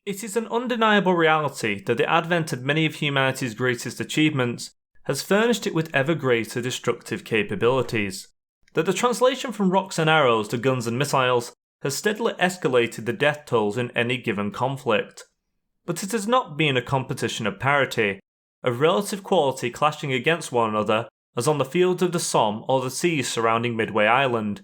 It is an undeniable reality that the advent of many of humanity's greatest achievements has furnished it with ever greater destructive capabilities. That the translation from rocks and arrows to guns and missiles has steadily escalated the death tolls in any given conflict. But it has not been a competition of parity, of relative quality clashing against one another as on the fields of the Somme or the seas surrounding Midway Island.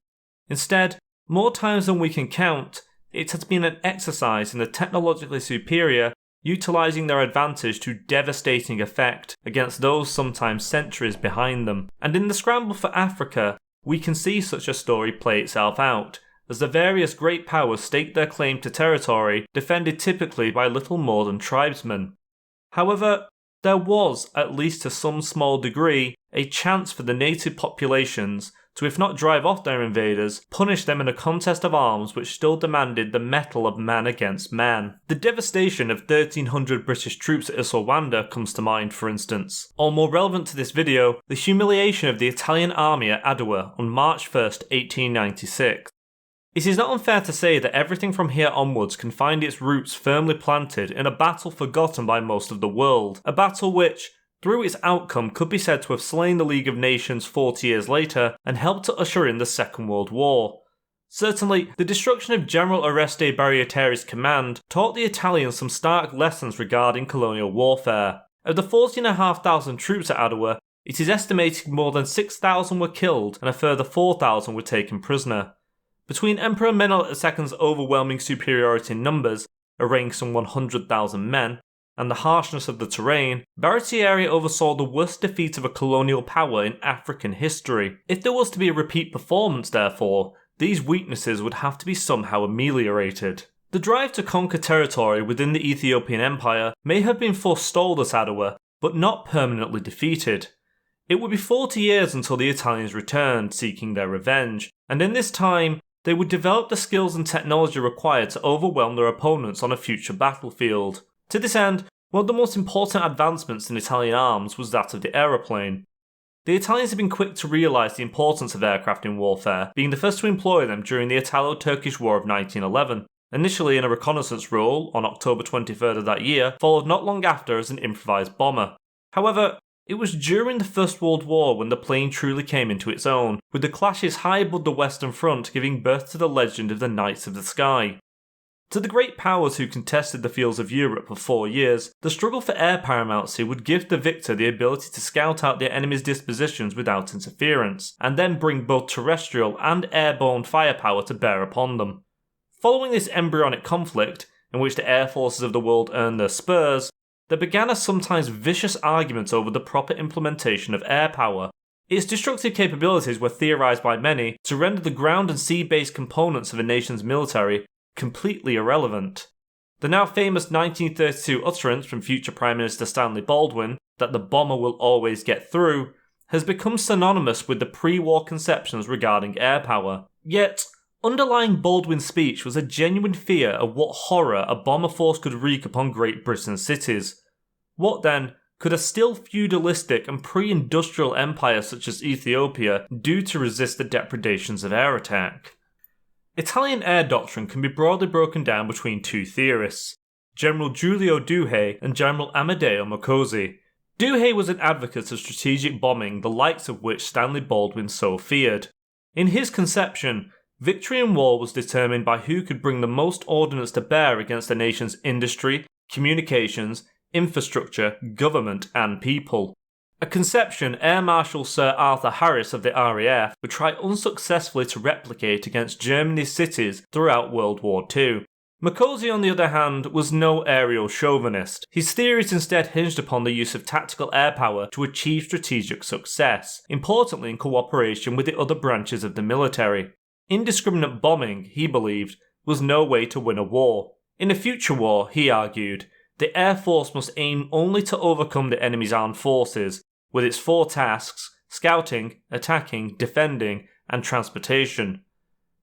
Instead, more times than we can count, it has been an exercise in the technologically superior utilising their advantage to devastating effect against those sometimes centuries behind them. And in the scramble for Africa, we can see such a story play itself out, as the various great powers stake their claim to territory defended typically by little more than tribesmen. However, there was, at least to some small degree, a chance for the native populations to, if not drive off their invaders, punish them in a contest of arms which still demanded the mettle of man against man. The devastation of 1,300 British troops at Issolwanda comes to mind, for instance. Or more relevant to this video, the humiliation of the Italian army at Adwa on March 1st, 1896. It is not unfair to say that everything from here onwards can find its roots firmly planted in a battle forgotten by most of the world, a battle which, through its outcome, could be said to have slain the League of Nations 40 years later and helped to usher in the Second World War. Certainly, the destruction of General Oreste Barrietari's command taught the Italians some stark lessons regarding colonial warfare. Of the 40,500 troops at Adwa, it is estimated more than 6,000 were killed and a further 4,000 were taken prisoner. Between Emperor Menelik II's overwhelming superiority in numbers, arraying some 100,000 men, and the harshness of the terrain, Baratieri oversaw the worst defeat of a colonial power in African history. If there was to be a repeat performance, therefore, these weaknesses would have to be somehow ameliorated. The drive to conquer territory within the Ethiopian Empire may have been forestalled at Adwa, but not permanently defeated. It would be 40 years until the Italians returned, seeking their revenge, and in this time, they would develop the skills and technology required to overwhelm their opponents on a future battlefield. To this end, one of the most important advancements in Italian arms was that of the aeroplane. The Italians had been quick to realise the importance of aircraft in warfare, being the first to employ them during the Italo-Turkish War of 1911, initially in a reconnaissance role on October 23rd of that year, followed not long after as an improvised bomber. However, it was during the First World War when the plane truly came into its own, with the clashes high above the Western Front giving birth to the legend of the Knights of the Sky. To the great powers who contested the fields of Europe for 4 years, the struggle for air paramountcy would give the victor the ability to scout out their enemy's dispositions without interference, and then bring both terrestrial and airborne firepower to bear upon them. Following this embryonic conflict, in which the air forces of the world earned their spurs, there began a sometimes vicious argument over the proper implementation of air power. Its destructive capabilities were theorised by many to render the ground and sea-based components of a nation's military completely irrelevant. The now famous 1932 utterance from future Prime Minister Stanley Baldwin, that the bomber will always get through, has become synonymous with the pre-war conceptions regarding air power. Yet, underlying Baldwin's speech was a genuine fear of what horror a bomber force could wreak upon Great Britain's cities. What then could a still feudalistic and pre-industrial empire such as Ethiopia do to resist the depredations of air attack? Italian air doctrine can be broadly broken down between two theorists, General Giulio Douhet and General Amedeo Moccosi. Douhet was an advocate of strategic bombing, the likes of which Stanley Baldwin so feared. In his conception, victory in war was determined by who could bring the most ordnance to bear against a nation's industry, communications, infrastructure, government, and people. A conception Air Marshal Sir Arthur Harris of the RAF would try unsuccessfully to replicate against Germany's cities throughout World War II. Moccosi, on the other hand, was no aerial chauvinist. His theories instead hinged upon the use of tactical air power to achieve strategic success, importantly in cooperation with the other branches of the military. Indiscriminate bombing, he believed, was no way to win a war. In a future war, he argued, the Air Force must aim only to overcome the enemy's armed forces, with its 4 tasks: scouting, attacking, defending, and transportation.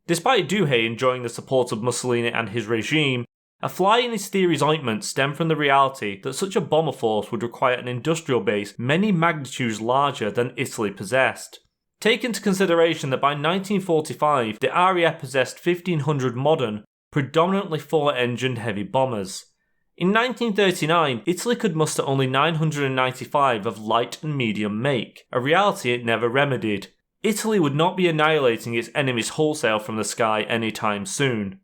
Despite Douhet enjoying the support of Mussolini and his regime, a fly in his theory's ointment stemmed from the reality that such a bomber force would require an industrial base many magnitudes larger than Italy possessed. Take into consideration that by 1945 the RAF possessed 1,500 modern, predominantly 4-engined heavy bombers. In 1939, Italy could muster only 995 of light and medium make, a reality it never remedied. Italy would not be annihilating its enemies wholesale from the sky anytime soon.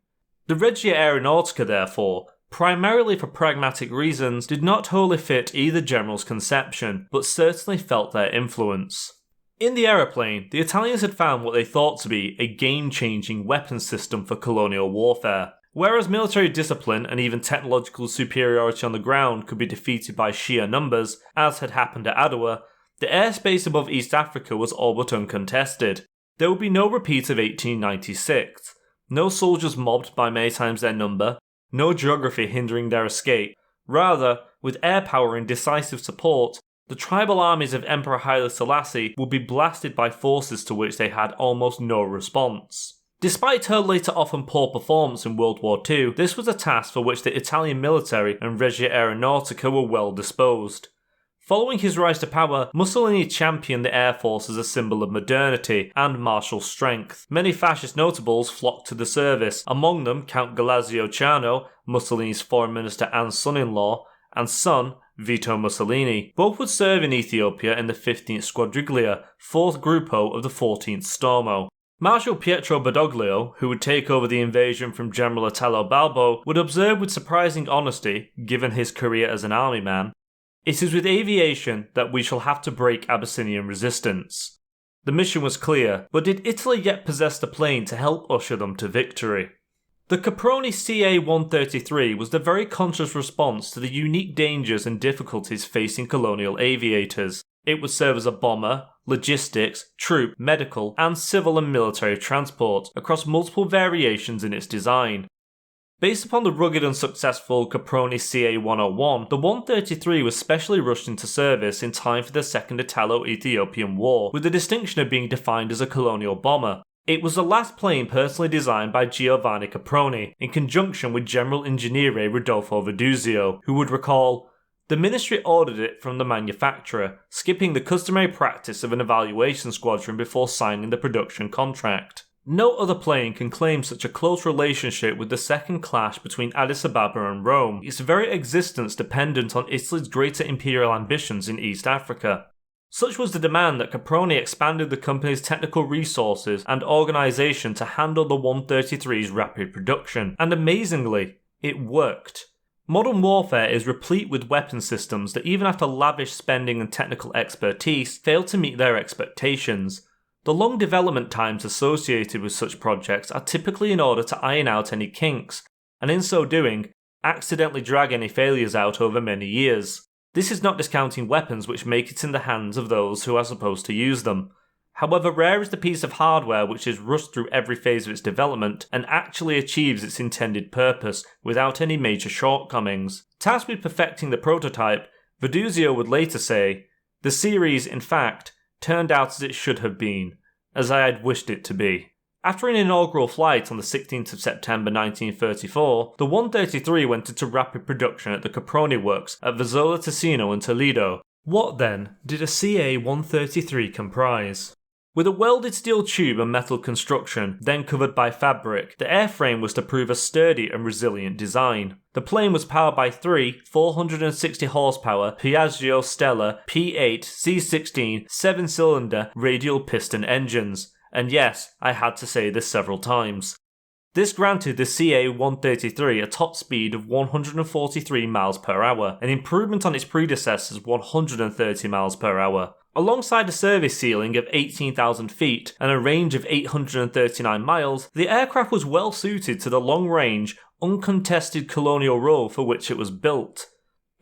The Regia Aeronautica, therefore, primarily for pragmatic reasons, did not wholly fit either general's conception, but certainly felt their influence. In the aeroplane, the Italians had found what they thought to be a game-changing weapons system for colonial warfare. Whereas military discipline and even technological superiority on the ground could be defeated by sheer numbers, as had happened at Adwa, the airspace above East Africa was all but uncontested. There would be no repeat of 1896, no soldiers mobbed by many times their number, no geography hindering their escape. Rather, with air power and decisive support, the tribal armies of Emperor Haile Selassie would be blasted by forces to which they had almost no response. Despite her later often poor performance in World War II, this was a task for which the Italian military and Regia Aeronautica were well disposed. Following his rise to power, Mussolini championed the air force as a symbol of modernity and martial strength. Many fascist notables flocked to the service, among them Count Galeazzo Ciano, Mussolini's foreign minister and son-in-law, and son, Vito Mussolini. Both would serve in Ethiopia in the 15th Squadriglia, 4th Gruppo of the 14th Stormo. Marshal Pietro Badoglio, who would take over the invasion from General Italo Balbo, would observe with surprising honesty, given his career as an army man, "It is with aviation that we shall have to break Abyssinian resistance." The mission was clear, but did Italy yet possess the plane to help usher them to victory? The Caproni Ca-133 was the very conscious response to the unique dangers and difficulties facing colonial aviators. It would serve as a bomber, logistics, troop, medical, and civil and military transport across multiple variations in its design. Based upon the rugged and successful Caproni Ca-101, the 133 was specially rushed into service in time for the Second Italo-Ethiopian War, with the distinction of being defined as a colonial bomber. It was the last plane personally designed by Giovanni Caproni, in conjunction with General Ingegnere Rodolfo Veduzio, who would recall, "The ministry ordered it from the manufacturer, skipping the customary practice of an evaluation squadron before signing the production contract." No other plane can claim such a close relationship with the second clash between Addis Ababa and Rome, its very existence dependent on Italy's greater imperial ambitions in East Africa. Such was the demand that Caproni expanded the company's technical resources and organisation to handle the 133's rapid production, and amazingly, it worked. Modern warfare is replete with weapon systems that, even after lavish spending and technical expertise, fail to meet their expectations. The long development times associated with such projects are typically in order to iron out any kinks, and in so doing, accidentally drag any failures out over many years. This is not discounting weapons which make it in the hands of those who are supposed to use them. However, rare is the piece of hardware which is rushed through every phase of its development and actually achieves its intended purpose without any major shortcomings. Tasked with perfecting the prototype, Veduzio would later say, "The series, in fact, turned out as it should have been, as I had wished it to be." After an inaugural flight on the 16th of September 1934, the 133 went into rapid production at the Caproni Works at Verzola Ticino in Toledo. What then did a Ca-133 comprise? With a welded steel tube and metal construction, then covered by fabric, the airframe was to prove a sturdy and resilient design. The plane was powered by three 460 horsepower Piaggio Stella P8 C16 7-cylinder radial piston engines. And yes, I had to say this several times. This granted the Ca-133 a top speed of 143 miles per hour, an improvement on its predecessor's 130 miles per hour. Alongside a service ceiling of 18,000 feet and a range of 839 miles, the aircraft was well suited to the long-range, uncontested colonial role for which it was built.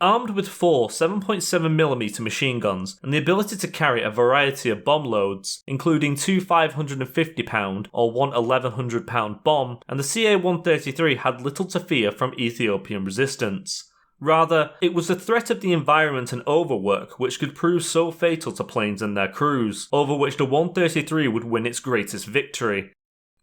Armed with four 7.7mm machine guns and the ability to carry a variety of bomb loads, including two 550-pound or one 1,100-pound bomb, and the Ca-133 had little to fear from Ethiopian resistance. Rather, it was the threat of the environment and overwork which could prove so fatal to planes and their crews, over which the 133 would win its greatest victory.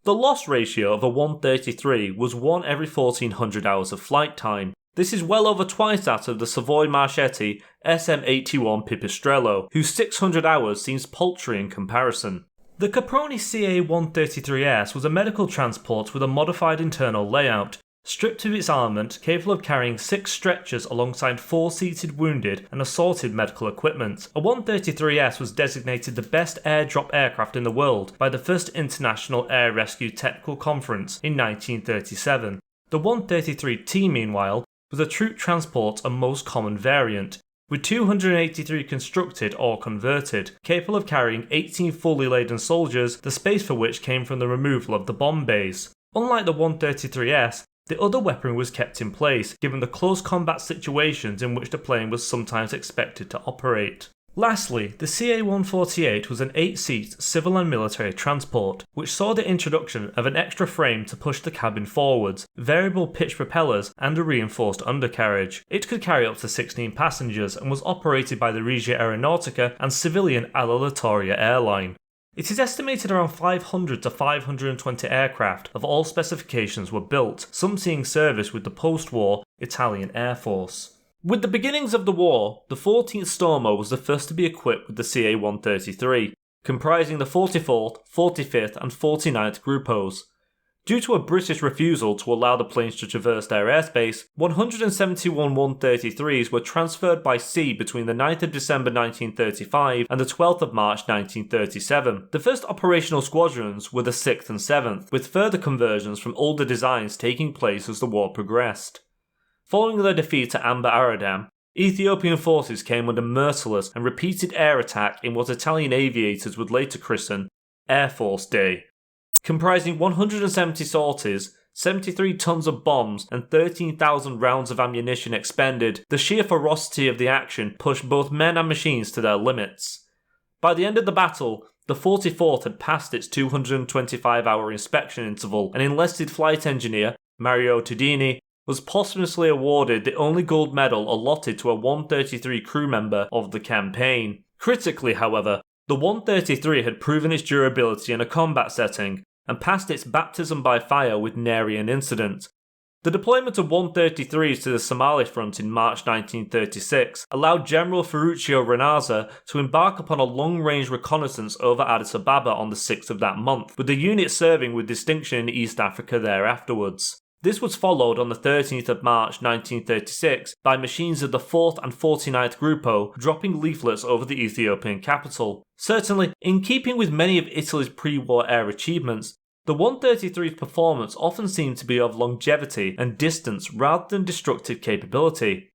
The loss ratio of a 133 was 1 every 1,400 hours of flight time. This is well over twice that of the Savoy Marchetti SM-81 Pipistrello, whose 600 hours seems paltry in comparison. The Caproni Ca-133S was a medical transport with a modified internal layout, Stripped of its armament, capable of carrying 6 stretchers alongside 4 seated wounded and assorted medical equipment, a 133S was designated the best airdrop aircraft in the world by the First International Air Rescue Technical Conference in 1937. The 133T, meanwhile, was a troop transport and most common variant, with 283 constructed or converted, capable of carrying 18 fully laden soldiers, the space for which came from the removal of the bomb bays. Unlike the 133S, the other weaponry was kept in place, given the close combat situations in which the plane was sometimes expected to operate. Lastly, the CA-148 was an 8-seat civil and military transport, which saw the introduction of an extra frame to push the cabin forwards, variable pitch propellers, and a reinforced undercarriage. It could carry up to 16 passengers and was operated by the Regia Aeronautica and civilian Ala Littoria airline. It is estimated around 500 to 520 aircraft of all specifications were built, some seeing service with the post-war Italian Air Force. With the beginnings of the war, the 14th Stormo was the first to be equipped with the CA-133, comprising the 44th, 45th and 49th Gruppos. Due to a British refusal to allow the planes to traverse their airspace, 171 133s were transferred by sea between the 9th of December 1935 and the 12th of March 1937. The first operational squadrons were the 6th and 7th, with further conversions from older designs taking place as the war progressed. Following their defeat at Amber Aradam, Ethiopian forces came under merciless and repeated air attack in what Italian aviators would later christen Air Force Day. Comprising 170 sorties, 73 tons of bombs and 13,000 rounds of ammunition expended, the sheer ferocity of the action pushed both men and machines to their limits. By the end of the battle, the 44th had passed its 225-hour inspection interval, and enlisted flight engineer Mario Tudini was posthumously awarded the only gold medal allotted to a 133 crew member of the campaign. Critically, however, the 133 had proven its durability in a combat setting, and passed its baptism by fire with nary an incident. The deployment of 133s to the Somali front in March 1936 allowed General Ferruccio Renaza to embark upon a long-range reconnaissance over Addis Ababa on the 6th of that month, with the unit serving with distinction in East Africa thereafterwards. This was followed on the 13th of March 1936 by machines of the 4th and 49th Gruppo dropping leaflets over the Ethiopian capital. Certainly, in keeping with many of Italy's pre-war air achievements, the 133's performance often seemed to be of longevity and distance rather than destructive capability.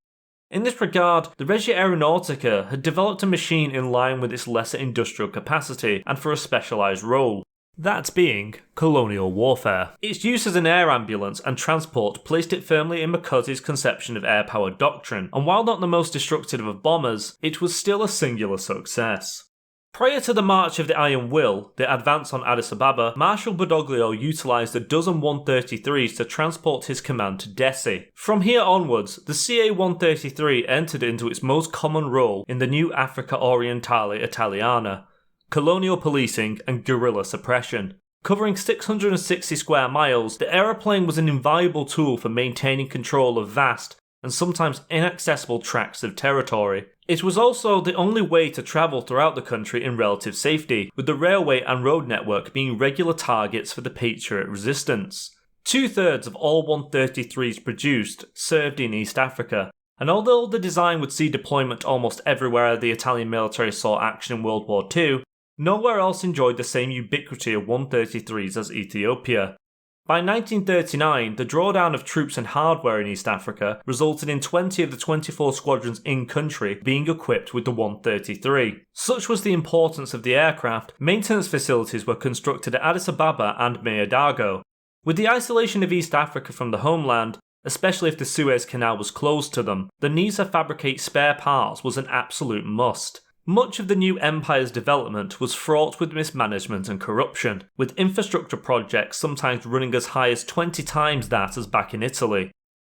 In this regard, the Regia Aeronautica had developed a machine in line with its lesser industrial capacity and for a specialised role. That being colonial warfare. Its use as an air ambulance and transport placed it firmly in McCuzzy's conception of air-powered doctrine, and while not the most destructive of bombers, it was still a singular success. Prior to the March of the Iron Will, the advance on Addis Ababa, Marshal Badoglio utilised a dozen 133s to transport his command to Dessie. From here onwards, the CA-133 entered into its most common role in the new Africa Orientale Italiana, colonial policing and guerrilla suppression. Covering 660 square miles, the aeroplane was an invaluable tool for maintaining control of vast and sometimes inaccessible tracts of territory. It was also the only way to travel throughout the country in relative safety, with the railway and road network being regular targets for the Patriot resistance. 2/3 of all 133s produced served in East Africa, and although the design would see deployment almost everywhere the Italian military saw action in World War II, nowhere else enjoyed the same ubiquity of 133s as Ethiopia. By 1939, the drawdown of troops and hardware in East Africa resulted in 20 of the 24 squadrons in-country being equipped with the 133. Such was the importance of the aircraft, maintenance facilities were constructed at Addis Ababa and Meadago. With the isolation of East Africa from the homeland, especially if the Suez Canal was closed to them, the need to fabricate spare parts was an absolute must. Much of the new empire's development was fraught with mismanagement and corruption, with infrastructure projects sometimes running as high as 20 times that as back in Italy.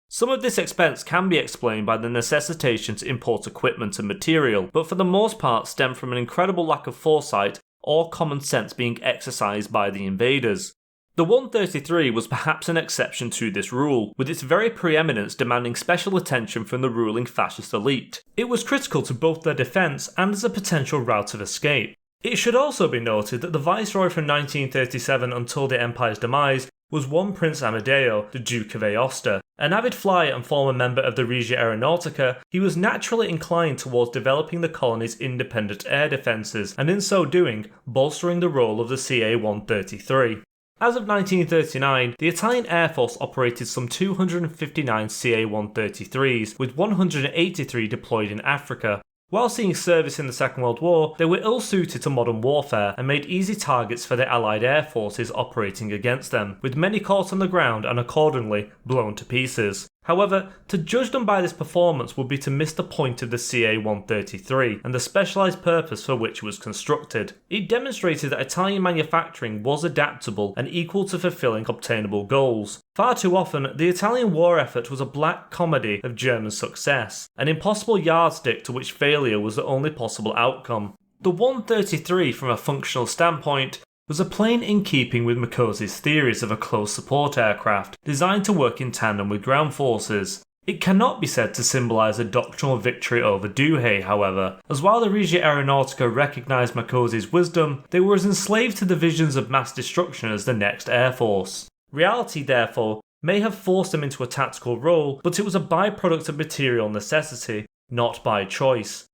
Some of this expense can be explained by the necessitation to import equipment and material, but for the most part stem from an incredible lack of foresight or common sense being exercised by the invaders. The 133 was perhaps an exception to this rule, with its very preeminence demanding special attention from the ruling fascist elite. It was critical to both their defence and as a potential route of escape. It should also be noted that the Viceroy from 1937 until the Empire's demise was one Prince Amedeo, the Duke of Aosta. An avid flyer and former member of the Regia Aeronautica, he was naturally inclined towards developing the colony's independent air defences, and in so doing, bolstering the role of the CA-133. As of 1939, the Italian Air Force operated some 259 CA-133s, with 183 deployed in Africa. While seeing service in the Second World War, they were ill-suited to modern warfare and made easy targets for the Allied air forces operating against them, with many caught on the ground and accordingly blown to pieces. However, to judge them by this performance would be to miss the point of the CA-133 and the specialised purpose for which it was constructed. It demonstrated that Italian manufacturing was adaptable and equal to fulfilling obtainable goals. Far too often, the Italian war effort was a black comedy of German success, an impossible yardstick to which failure was the only possible outcome. The 133, from a functional standpoint, was a plane in keeping with Makozy's theories of a close support aircraft, designed to work in tandem with ground forces. It cannot be said to symbolise a doctrinal victory over Douhet, however, as while the Regia Aeronautica recognised Makozy's wisdom, they were as enslaved to the visions of mass destruction as the next air force. Reality, therefore, may have forced them into a tactical role, but it was a byproduct of material necessity, not by choice.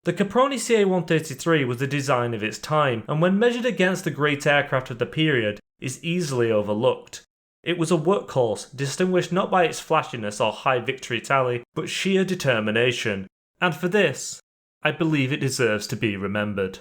The Caproni Ca-133 was the design of its time, and when measured against the great aircraft of the period, is easily overlooked. It was a workhorse, distinguished not by its flashiness or high victory tally, but sheer determination, and for this, I believe it deserves to be remembered.